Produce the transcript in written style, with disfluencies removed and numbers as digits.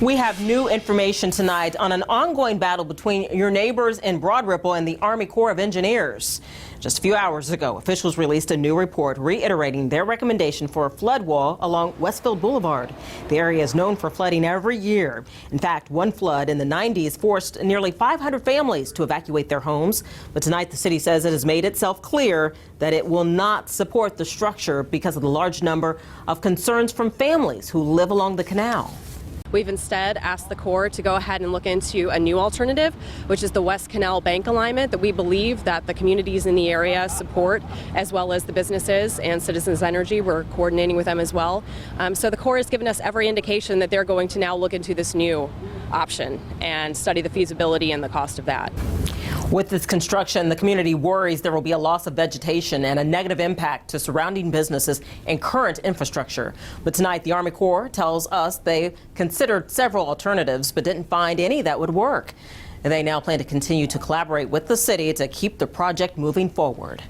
We have new information tonight on an ongoing battle between your neighbors in Broad Ripple and the Army Corps of Engineers. Just a few hours ago, officials released a new report reiterating their recommendation for a flood wall along Westfield Boulevard. The area is known for flooding every year. In fact, one flood in the 90s forced nearly 500 families to evacuate their homes. But tonight, the city says it has made itself clear that it will not support the structure because of the large number of concerns from families who live along the canal. We've instead asked the Corps to go ahead and look into a new alternative, which is the West Canal bank alignment that we believe that the communities in the area support, as well as the businesses and Citizens Energy. We're coordinating with them as well. So the Corps has given us every indication that they're going to now look into this new option and study the feasibility and the cost of that. With this construction, the community worries there will be a loss of vegetation and a negative impact to surrounding businesses and current infrastructure. But tonight, the Army Corps tells us they considered several alternatives but didn't find any that would work. And they now plan to continue to collaborate with the city to keep the project moving forward.